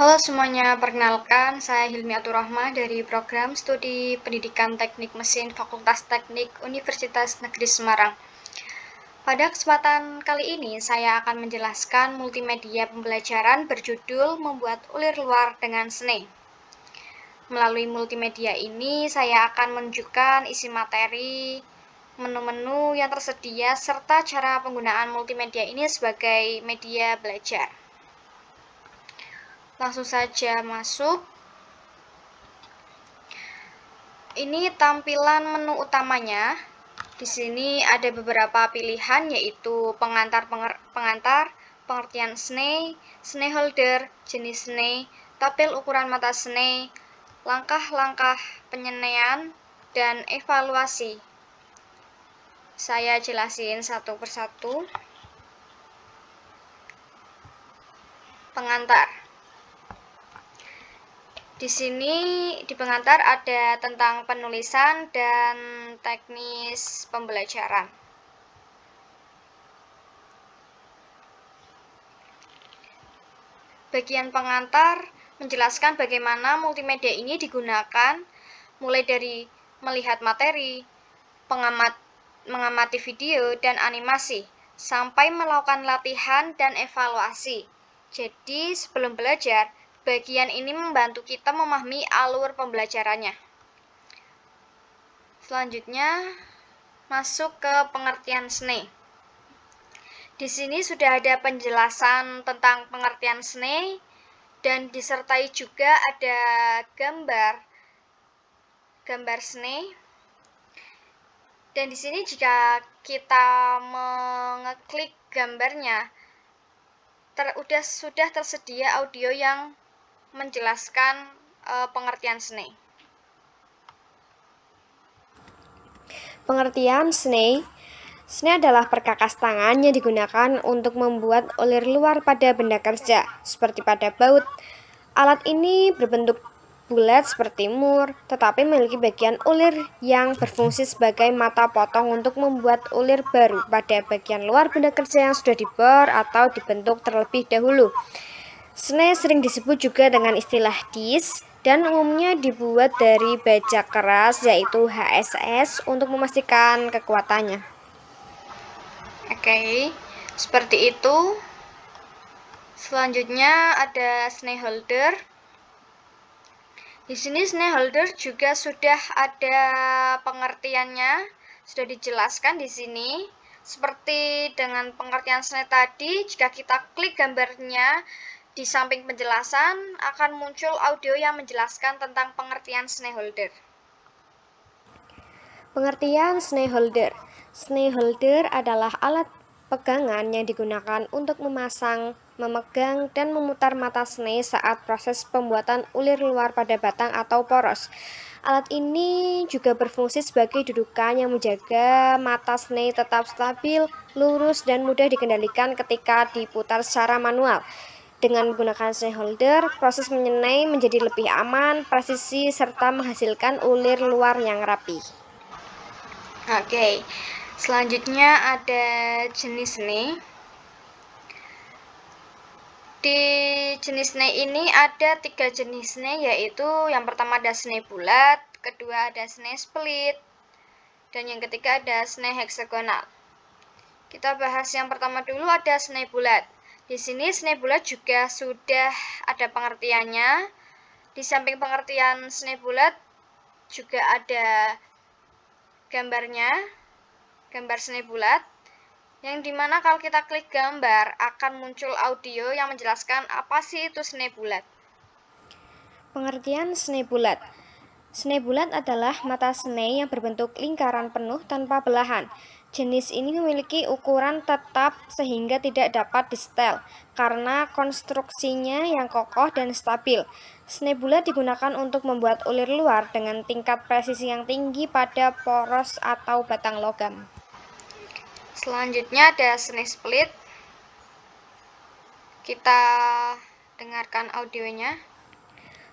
Halo semuanya, perkenalkan saya Hilmi Aturrahma dari program studi Pendidikan Teknik Mesin Fakultas Teknik Universitas Negeri Semarang. Pada kesempatan kali ini saya akan menjelaskan multimedia pembelajaran berjudul Membuat Ulir Luar dengan Sneh. Melalui multimedia ini saya akan menunjukkan isi materi, menu-menu yang tersedia, serta cara penggunaan multimedia ini sebagai media belajar. Langsung saja masuk. Ini tampilan menu utamanya. Di sini ada beberapa pilihan, yaitu pengantar, pengertian sneh, sneh holder, jenis sneh, tabel ukuran mata sneh, langkah-langkah penyenaian, dan evaluasi. Saya jelasin satu persatu. Pengantar. Di sini di pengantar ada tentang penulisan dan teknis pembelajaran. Bagian pengantar menjelaskan bagaimana multimedia ini digunakan, mulai dari melihat materi, mengamati video dan animasi, sampai melakukan latihan dan evaluasi. Jadi sebelum belajar, bagian ini membantu kita memahami alur pembelajarannya. Selanjutnya, masuk ke pengertian sneh. Di sini sudah ada penjelasan tentang pengertian sneh dan disertai juga ada gambar sneh. Dan di sini jika kita mengeklik gambarnya, sudah tersedia audio yang menjelaskan pengertian sneh. Pengertian sneh. Sneh adalah perkakas tangan yang digunakan untuk membuat ulir luar pada benda kerja, seperti pada baut. Alat ini berbentuk bulat seperti mur, tetapi memiliki bagian ulir yang berfungsi sebagai mata potong untuk membuat ulir baru pada bagian luar benda kerja yang sudah dibor atau dibentuk terlebih dahulu. Sneh sering disebut juga dengan istilah disk dan umumnya dibuat dari baja keras, yaitu HSS, untuk memastikan kekuatannya. Oke, seperti itu. Selanjutnya ada sneh holder. Di sini sneh holder juga sudah ada pengertiannya, sudah dijelaskan di sini. Seperti dengan pengertian sneh tadi, jika kita klik gambarnya, di samping penjelasan akan muncul audio yang menjelaskan tentang pengertian sneh holder. Pengertian sneh holder. Sneh holder adalah alat pegangan yang digunakan untuk memasang, memegang, dan memutar mata sneh saat proses pembuatan ulir luar pada batang atau poros. Alat ini juga berfungsi sebagai dudukan yang menjaga mata sneh tetap stabil, lurus, dan mudah dikendalikan ketika diputar secara manual. Dengan menggunakan sneh holder, proses menyenai menjadi lebih aman, presisi, serta menghasilkan ulir luar yang rapi. Oke, selanjutnya ada jenis sneh. Di jenis sneh ini ada 3 jenis sneh, yaitu yang pertama ada sneh bulat, kedua ada sneh split, dan yang ketiga ada sneh heksagonal. Kita bahas yang pertama dulu, ada sneh bulat. Di sini sneh bulat juga sudah ada pengertiannya. Di samping pengertian sneh bulat juga ada gambarnya, gambar sneh bulat, yang dimana kalau kita klik gambar akan muncul audio yang menjelaskan apa sih itu sneh bulat. Pengertian sneh bulat. Sneh bulat adalah mata sneh yang berbentuk lingkaran penuh tanpa belahan. Jenis ini memiliki ukuran tetap sehingga tidak dapat disetel karena konstruksinya yang kokoh dan stabil. Sneh bulat digunakan untuk membuat ulir luar dengan tingkat presisi yang tinggi pada poros atau batang logam. Selanjutnya ada sneh split. Kita dengarkan audionya.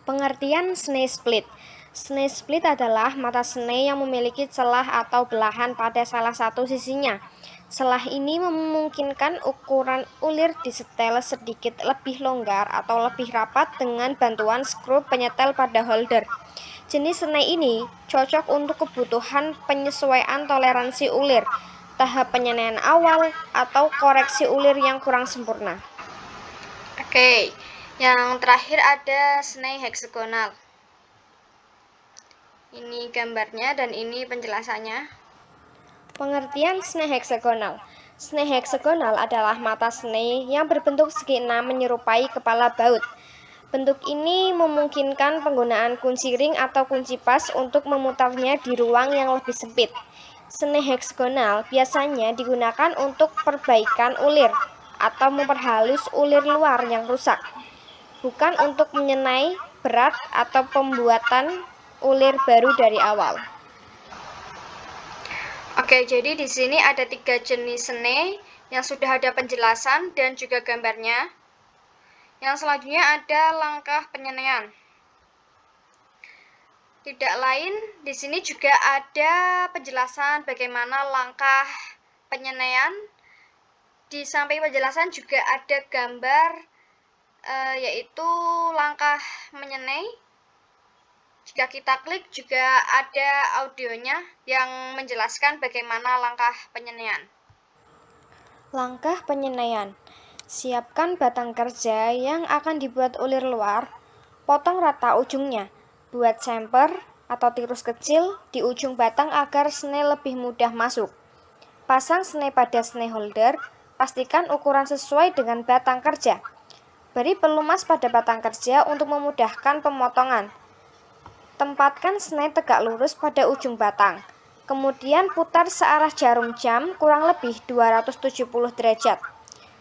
Pengertian sneh split. Snake split adalah mata snake yang memiliki celah atau belahan pada salah satu sisinya. Celah ini memungkinkan ukuran ulir disetel sedikit lebih longgar atau lebih rapat dengan bantuan skru penyetel pada holder. Jenis snake ini cocok untuk kebutuhan penyesuaian toleransi ulir, tahap penyenaian awal, atau koreksi ulir yang kurang sempurna. Oke, yang terakhir ada snake heksagonal. Ini gambarnya dan ini penjelasannya. Pengertian snake heksagonal. Snake heksagonal adalah mata snake yang berbentuk segi enam menyerupai kepala baut. Bentuk ini memungkinkan penggunaan kunci ring atau kunci pas untuk memutarnya di ruang yang lebih sempit. Snake heksagonal biasanya digunakan untuk perbaikan ulir atau memperhalus ulir luar yang rusak, bukan untuk menyenai berat atau pembuatan ulir baru dari awal. Oke, jadi di sini ada 3 jenis snake yang sudah ada penjelasan dan juga gambarnya. Yang selanjutnya ada langkah penyenaian. Tidak lain, di sini juga ada penjelasan bagaimana langkah penyenaian. Di samping penjelasan juga ada gambar yaitu langkah menyenai. Jika kita klik juga ada audionya yang menjelaskan bagaimana langkah penyenaian. Langkah penyenaian. Siapkan batang kerja yang akan dibuat ulir luar. Potong rata ujungnya. Buat chamfer atau tirus kecil di ujung batang agar snake lebih mudah masuk. Pasang snake pada snake holder. Pastikan ukuran sesuai dengan batang kerja. Beri pelumas pada batang kerja untuk memudahkan pemotongan. Tempatkan snake tegak lurus pada ujung batang. Kemudian putar searah jarum jam kurang lebih 270 derajat.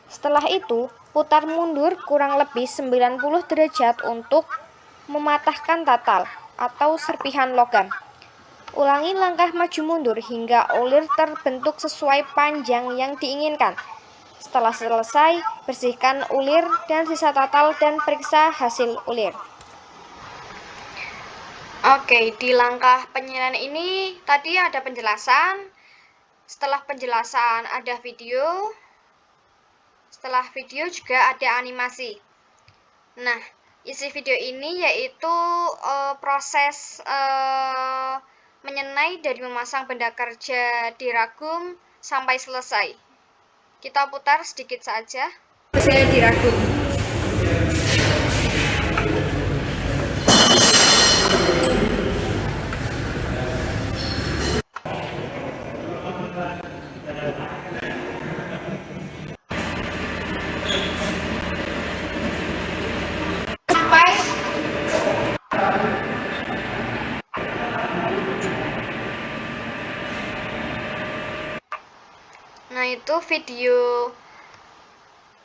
Setelah itu, putar mundur kurang lebih 90 derajat untuk mematahkan tatal atau serpihan logam. Ulangi langkah maju mundur hingga ulir terbentuk sesuai panjang yang diinginkan. Setelah selesai, bersihkan ulir dan sisa tatal dan periksa hasil ulir. Oke, di langkah penyenaian ini tadi ada penjelasan. Setelah penjelasan ada video. Setelah video juga ada animasi. Nah, isi video ini yaitu proses menyenai dari memasang benda kerja di ragum sampai selesai. Kita putar sedikit saja. Saya di ragum. Nah, itu video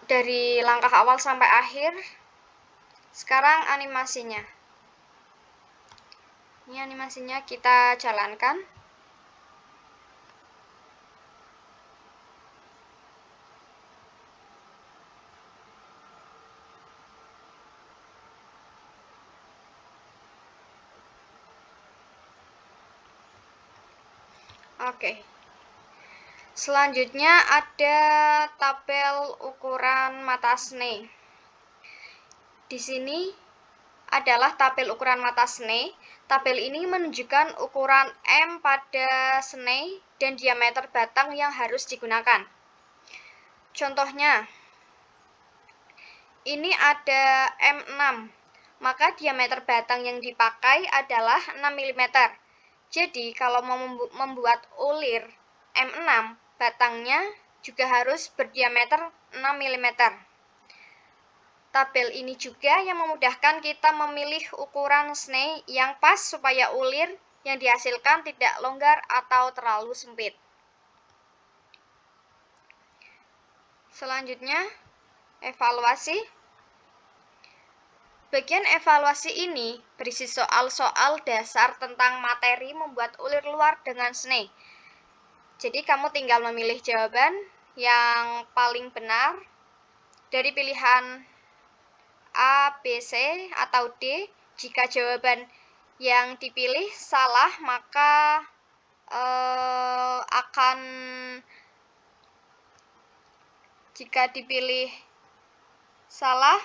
dari langkah awal sampai akhir. Sekarang animasinya. Ini animasinya kita jalankan. Oke. Selanjutnya ada tabel ukuran mata snake. Di sini adalah tabel ukuran mata snake. Tabel ini menunjukkan ukuran M pada snake dan diameter batang yang harus digunakan. Contohnya, ini ada M6, maka diameter batang yang dipakai adalah 6 mm. Jadi, kalau mau membuat ulir M6, batangnya juga harus berdiameter 6 mm. Tabel ini juga yang memudahkan kita memilih ukuran snake yang pas supaya ulir yang dihasilkan tidak longgar atau terlalu sempit. Selanjutnya, evaluasi. Bagian evaluasi ini berisi soal-soal dasar tentang materi membuat ulir luar dengan snake. Jadi kamu tinggal memilih jawaban yang paling benar dari pilihan A, B, C, atau D. Jika jawaban yang dipilih salah, maka jika dipilih salah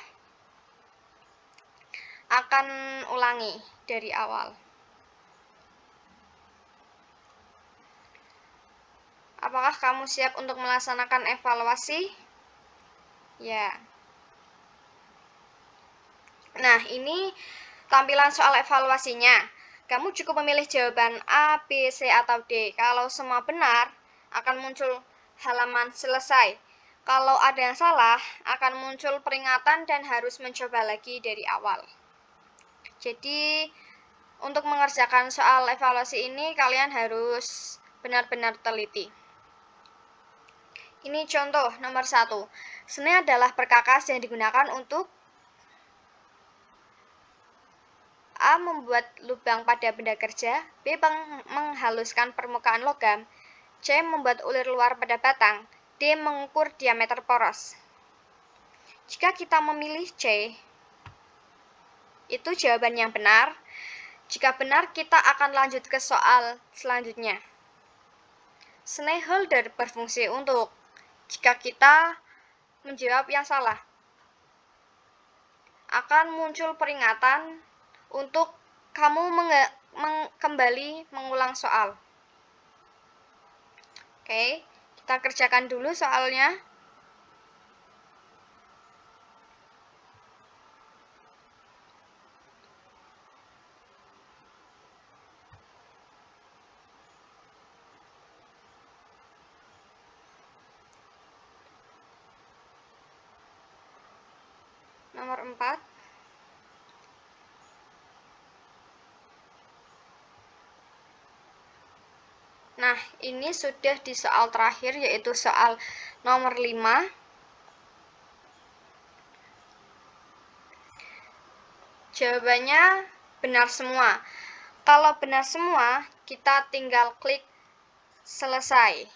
akan ulangi dari awal. Apakah kamu siap untuk melaksanakan evaluasi? Ya. Nah, ini tampilan soal evaluasinya. Kamu cukup memilih jawaban A, B, C, atau D. Kalau semua benar, akan muncul halaman selesai. Kalau ada yang salah, akan muncul peringatan dan harus mencoba lagi dari awal. Jadi, untuk mengerjakan soal evaluasi ini, kalian harus benar-benar teliti. Ini contoh nomor 1. Seni adalah perkakas yang digunakan untuk A. Membuat lubang pada benda kerja, B. Menghaluskan permukaan logam, C. Membuat ulir luar pada batang, D. Mengukur diameter poros. Jika kita memilih C, itu jawaban yang benar. Jika benar, kita akan lanjut ke soal selanjutnya. Snee holder berfungsi untuk. Jika kita menjawab yang salah, akan muncul peringatan untuk kamu kembali mengulang soal. Oke, kita kerjakan dulu soalnya. Nomor 4. Nah, ini sudah di soal terakhir, yaitu soal nomor 5. Jawabannya benar semua. Kalau benar semua, kita tinggal klik selesai.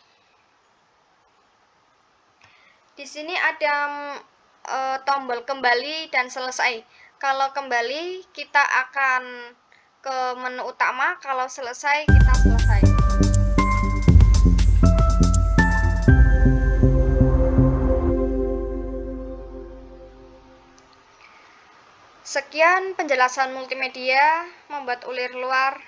Di sini ada tombol kembali dan selesai. Kalau kembali, kita akan ke menu utama. Kalau selesai, kita selesai. Sekian penjelasan multimedia membuat ulir luar